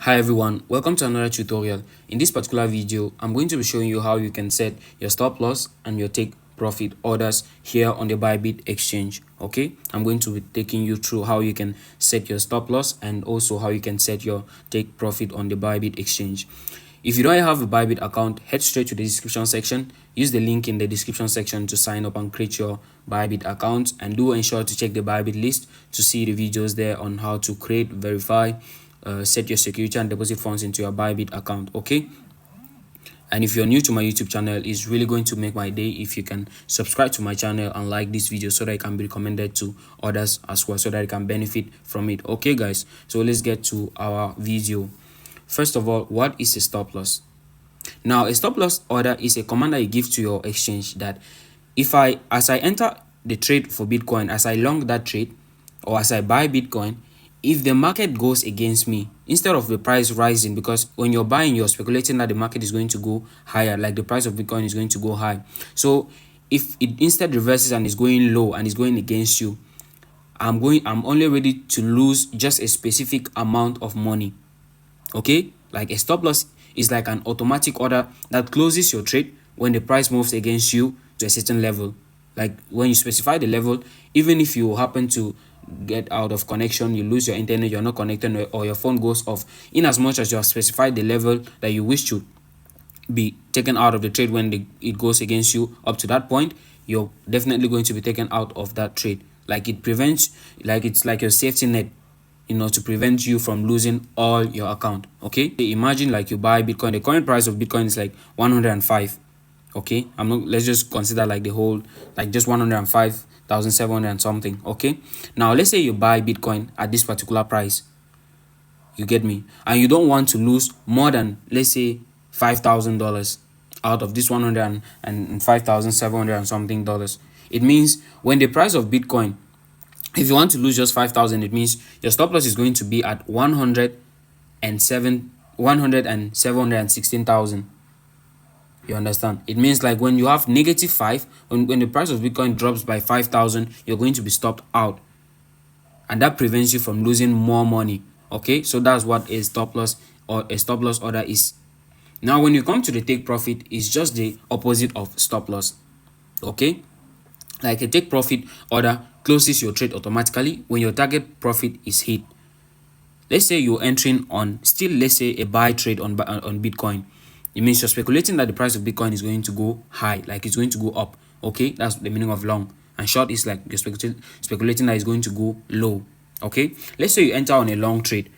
Hi everyone, welcome to another tutorial. In this particular video, I'm going to be showing you how you can set your stop loss and your take profit orders here on the Bybit exchange. Okay, I'm going to be taking you through how you can set your stop loss and also how you can set your take profit on the Bybit exchange. If you don't have a Bybit account, head straight to the description section. Use the link in the description section to sign up and create your Bybit account, and do ensure to check the Bybit list to see the videos there on how to create, verify, set your security and deposit funds into your Bybit account. Okay, and if you're new to my YouTube channel, it's really going to make my day if you can subscribe to my channel and like this video so that it can be recommended to others as well, so that you can benefit from it. Okay guys, so let's get to our video. First of all, what is a stop loss? Now, a stop loss order is a command that you give to your exchange that as I enter the trade for Bitcoin, as I long that trade or as I buy Bitcoin, if the market goes against me, instead of the price rising, because when you're buying, you're speculating that the market is going to go higher, like the price of Bitcoin is going to go high. So if it instead reverses and is going low and is going against you, I'm only ready to lose just a specific amount of money. Okay, like a stop loss is like an automatic order that closes your trade when the price moves against you to a certain level. Like when you specify the level, even if you happen to get out of connection, you lose your internet, you're not connected, or your phone goes off, in as much as you have specified the level that you wish to be taken out of the trade when it goes against you, up to that point, you're definitely going to be taken out of that trade. Like it prevents, like it's like your safety net, to prevent you from losing all your account. Okay, imagine like you buy Bitcoin, the current price of Bitcoin is like 105. Okay, let's just consider like the whole, like just 105,700 and something. Okay, now let's say you buy Bitcoin at this particular price, you get me, and you don't want to lose more than, let's say, $5,000 out of this 105,700 and something dollars. It means when the price of Bitcoin, if you want to lose just 5,000, it means your stop loss is going to be at 107,000. You understand? It means like when you have -5, when the price of Bitcoin drops by 5,000, you're going to be stopped out, and that prevents you from losing more money. Okay, so that's what a stop loss or a stop loss order is. Now, when you come to the take profit, it's just the opposite of stop loss. Okay, like a take profit order closes your trade automatically when your target profit is hit. Let's say you're entering on still, let's say, a buy trade on Bitcoin. It means you're speculating that the price of Bitcoin is going to go high, like it's going to go up. Okay, that's the meaning of long. And short is like you're speculating that it's going to go low. Okay, let's say you enter on a long trade.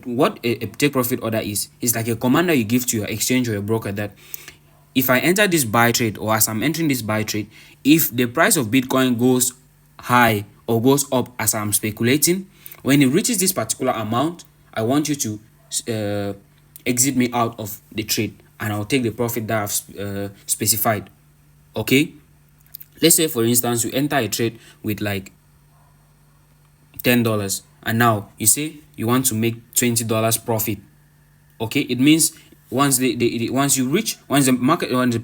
What a take profit order is like a command that you give to your exchange or your broker that if I enter this buy trade, or as I'm entering this buy trade, if the price of Bitcoin goes high or goes up as I'm speculating, when it reaches this particular amount, I want you to exit me out of the trade, and I'll take the profit that I've specified. Okay, let's say for instance you enter a trade with like $10, and now you say you want to make $20 profit. Okay, it means once the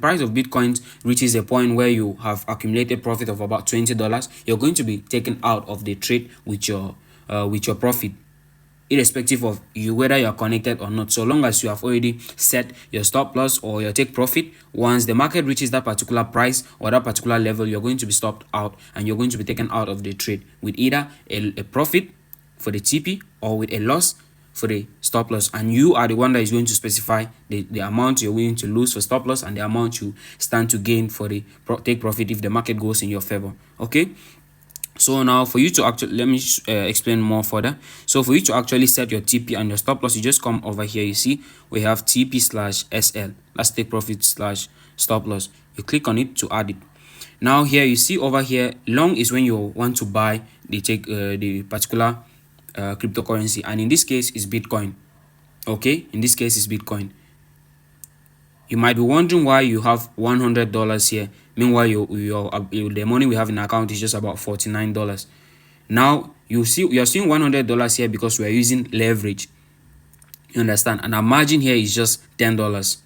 price of Bitcoin reaches a point where you have accumulated profit of about $20, you're going to be taken out of the trade with your profit, irrespective of whether you're connected or not. So long as you have already set your stop loss or your take profit, once the market reaches that particular price or that particular level, you're going to be stopped out and you're going to be taken out of the trade with either a profit for the TP or with a loss for the stop loss, and you are the one that is going to specify the amount you're willing to lose for stop loss and the amount you stand to gain for the take profit if the market goes in your favor. Okay, so now for you to actually, let me explain more further. So for you to actually set your TP and your stop loss, you just come over here. You see we have TP/SL, that's take profit / stop loss. You click on it to add it. Now here you see over here, long is when you want to buy the particular cryptocurrency, and in this case is Bitcoin. Okay, in this case is Bitcoin. You might be wondering why you have $100 here, meanwhile the money we have in account is just about $49. Now you're seeing $100 here because we are using leverage. You understand? And our margin here is just $10.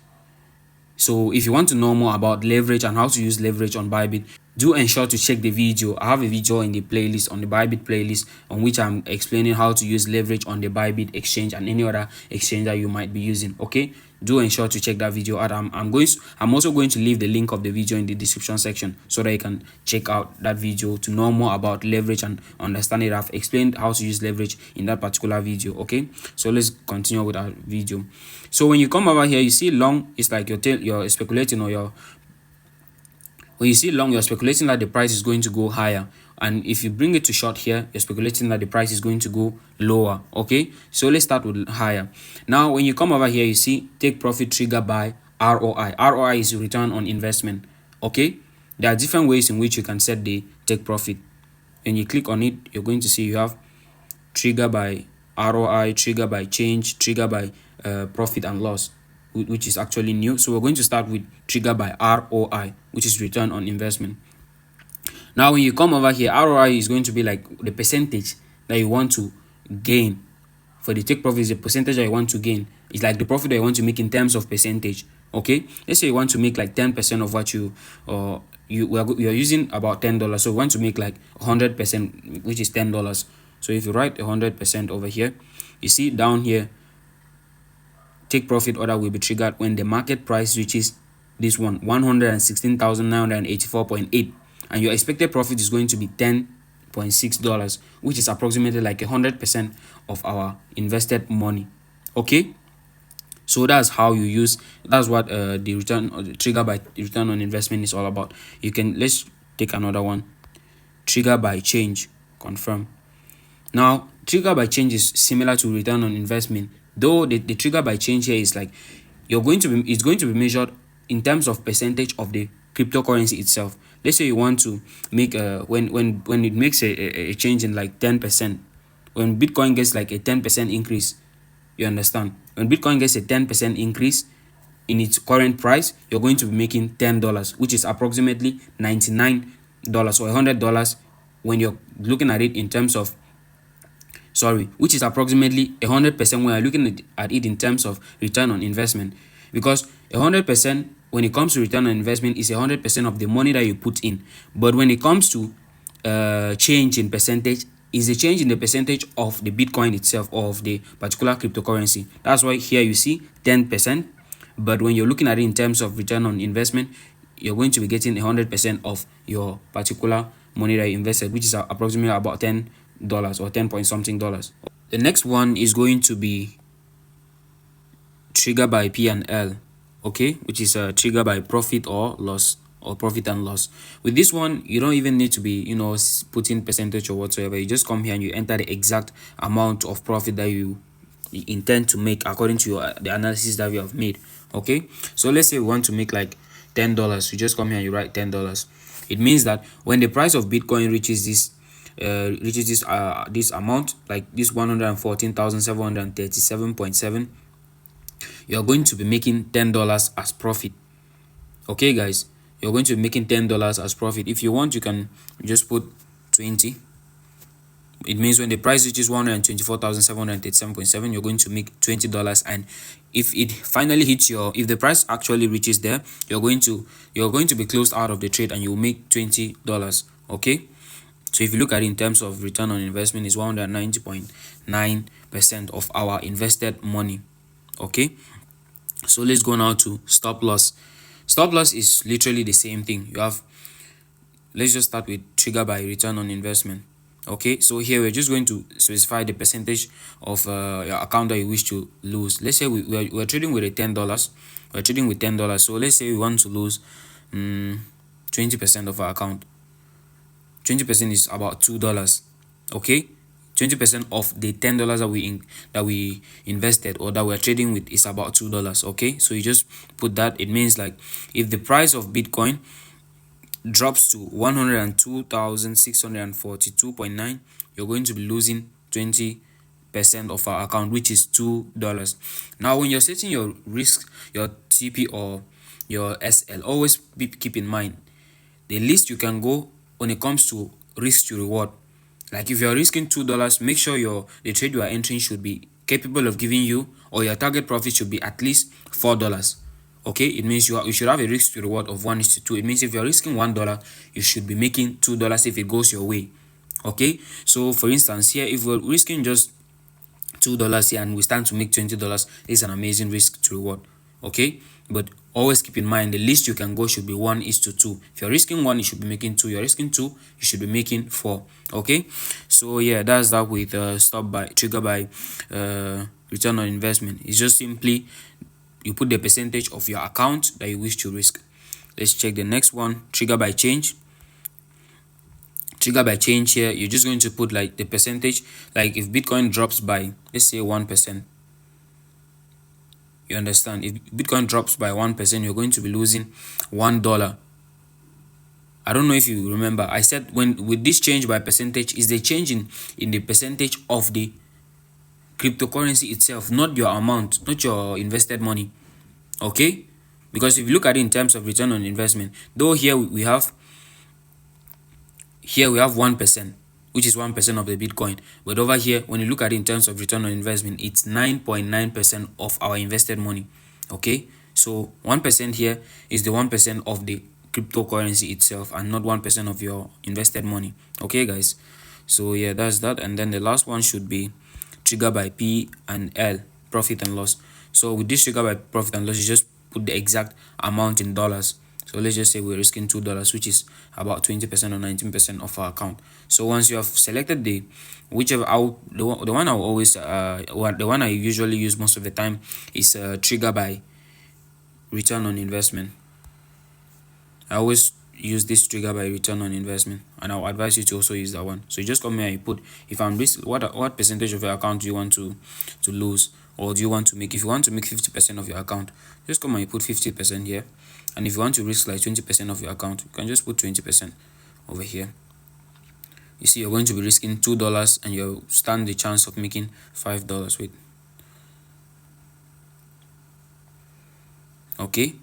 So if you want to know more about leverage and how to use leverage on Bybit, do ensure to check the video. I have a video in the playlist, on the Bybit playlist, on which I'm explaining how to use leverage on the Bybit exchange and any other exchange that you might be using. Okay, do ensure to check that video out. I'm also going to leave the link of the video in the description section so that you can check out that video to know more about leverage and understand it. I've explained how to use leverage in that particular video. Okay, so let's continue with our video. So when you come over here, you see long, it's like you're speculating, or when you see long, you're speculating that the price is going to go higher, and if you bring it to short here, you're speculating that the price is going to go lower. Okay, so let's start with higher. Now when you come over here, you see take profit triggered by ROI. ROI is return on investment. Okay, there are different ways in which you can set the take profit. When you click on it, you're going to see you have trigger by ROI, trigger by change, trigger by profit and loss, which is actually new. So we're going to start with trigger by ROI, which is return on investment. Now when you come over here, ROI is going to be like the percentage that you want to gain. For the take profit, is the percentage that you want to gain. It's like the profit that you want to make in terms of percentage. Okay, let's say you want to make like 10% of what you're using about $10, so we want to make like 100%, which is $10. So if you write 100% over here, you see down here, take profit order will be triggered when the market price reaches this one, 116,984.8, and your expected profit is going to be $10.6, which is approximately like 100% of our invested money. Okay, so that's how you use, that's what the return, or the trigger by return on investment is all about. Let's take another one, trigger by change, confirm. Now trigger by change is similar to return on investment, though the trigger by change here is like it's going to be measured in terms of percentage of the cryptocurrency itself. Let's say you want to make when it makes a change in like 10%, when Bitcoin gets like a 10% increase, you understand, when Bitcoin gets a 10% increase in its current price, you're going to be making $10, which is approximately $99 or $100 when you're looking at it in terms of, which is approximately 100% when you're looking at it in terms of return on investment, because 100% when it comes to return on investment is 100% of the money that you put in. But when it comes to change in percentage, is the change in the percentage of the Bitcoin itself, or of the particular cryptocurrency. That's why here you see 10%, but when you're looking at it in terms of return on investment, you're going to be getting 100% of your particular money that you invested, which is approximately about $10 or 10 point something dollars. The next one is going to be trigger by P&L, okay, which is a trigger by profit or loss, or profit and loss. With this one, you don't even need to be putting percentage or whatsoever. You just come here and you enter the exact amount of profit that you intend to make according to the analysis that we have made. Okay, so let's say we want to make like $10. You just come here and you write $10. It means that when the price of Bitcoin reaches this this amount, like this 114,737.7, you're going to be making $10 as profit. Okay guys, you're going to be making $10 as profit. If you want, you can just put 20. It means when the price reaches 124,737.7, you're going to make $20. And if it finally hits if the price actually reaches there, you're going to be closed out of the trade and you'll make $20. Okay, so if you look at it in terms of return on investment, is 190.9% of our invested money. Okay, so let's go now to stop loss. Stop loss is literally the same thing. Let's just start with trigger by return on investment. Okay, so here we're just going to specify the percentage of your account that you wish to lose. Let's say we're trading with a $10. We're trading with $10. So let's say we want to lose 20% of our account. 20% is about $2. Okay, 20% of the $10 that we invested, or that we're trading with, is about $2. Okay, so you just put that. It means like if the price of Bitcoin drops to 102,642.9, you're going to be losing 20% of our account, which is $2. Now when you're setting your risk, your TP or your SL, always keep in mind the least you can go when it comes to risk to reward. Like if you're risking $2, make sure the trade you are entering should be capable of giving you, or your target profit should be at least $4. Okay, it means you should have a risk to reward of 1:2. It means if you're risking $1, you should be making $2 if it goes your way. Okay, so for instance here, if we're risking just $2 here and we stand to make $20, it's an amazing risk to reward. Okay, but always keep in mind the least you can go should be 1:2. If you're risking 1, you should be making 2. You're risking 2, you should be making 4. Okay, so yeah, that's that with stop by trigger by return on investment. It's just simply you put the percentage of your account that you wish to risk. Let's check the next one. Trigger by change. Trigger by change here, you're just going to put like the percentage, like if Bitcoin drops by, let's say 1%. You understand? If Bitcoin drops by 1%, you're going to be losing $1. I don't know if you remember, I said when with this change by percentage is the change in the percentage of the cryptocurrency itself, not your amount, not your invested money. Okay, because if you look at it in terms of return on investment, though here we have 1%, which is 1% of the Bitcoin, but over here when you look at it in terms of return on investment, it's 9.9% of our invested money. Okay, so 1% here is the 1% of the cryptocurrency itself and not 1% of your invested money. Okay guys, so yeah, that's that. And then the last one should be trigger by P and L, profit and loss. So with this trigger by profit and loss, you just put the exact amount in dollars. So let's just say we're risking $2, which is about 20% or 19% of our account. So once you have selected the whichever out, the one I always the one I usually use most of the time is trigger by return on investment. I always use this trigger by return on investment, and I'll advise you to also use that one. So you just come here and you put, if I'm risk, what percentage of your account do you want to lose, or do you want to make? If you want to make 50% of your account, just come and you put 50% here. And if you want to risk like 20% of your account, you can just put 20% over here. You see, you're going to be risking $2 and you stand the chance of making $5. Wait. Okay.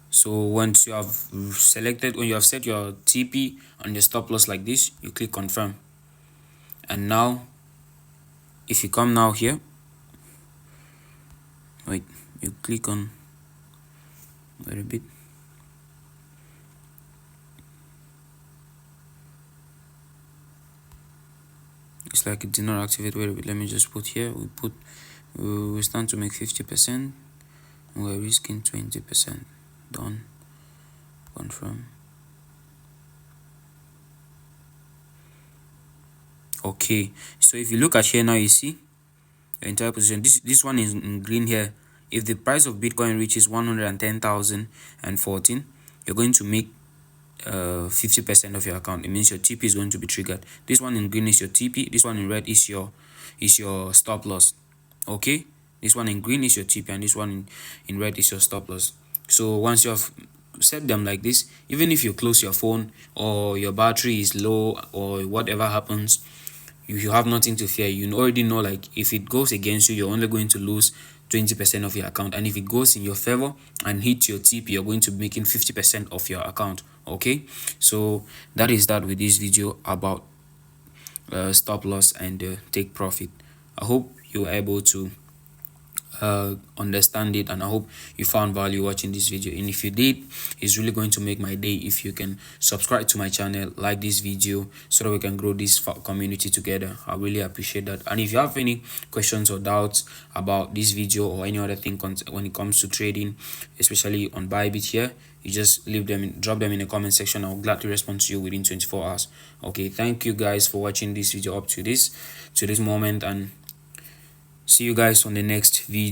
So once you have selected, when you have set your TP and your stop loss like this, you click confirm. And now, if you come now here, wait, you click on, wait a bit. It's like it did not activate. Wait a bit, let me just put here, we stand to make 50%, and we're risking 20%. Done. Confirm. Okay, so if you look at here now, you see the entire position. This one is in green here. If the price of Bitcoin reaches 110,014, you're going to make 50% of your account. It means your TP is going to be triggered. This one in green is your TP. This one in red is your stop loss. Okay, this one in green is your TP, and this one in red is your stop loss. So once you have set them like this, even if you close your phone or your battery is low or whatever happens, you have nothing to fear. You already know, like, if it goes against you, you're only going to lose 20% of your account, and if it goes in your favor and hits your TP, you're going to be making 50% of your account. Okay, so that is that with this video about stop loss and take profit. I hope you were able to understand it, and I hope you found value watching this video. And if you did, it's really going to make my day if you can subscribe to my channel, like this video, so that we can grow this community together. I really appreciate that. And if you have any questions or doubts about this video or any other thing when it comes to trading, especially on Bybit here, you just drop them in the comment section. I'll gladly respond to you within 24 hours. Okay, thank you guys for watching this video up to this moment, and see you guys on the next video.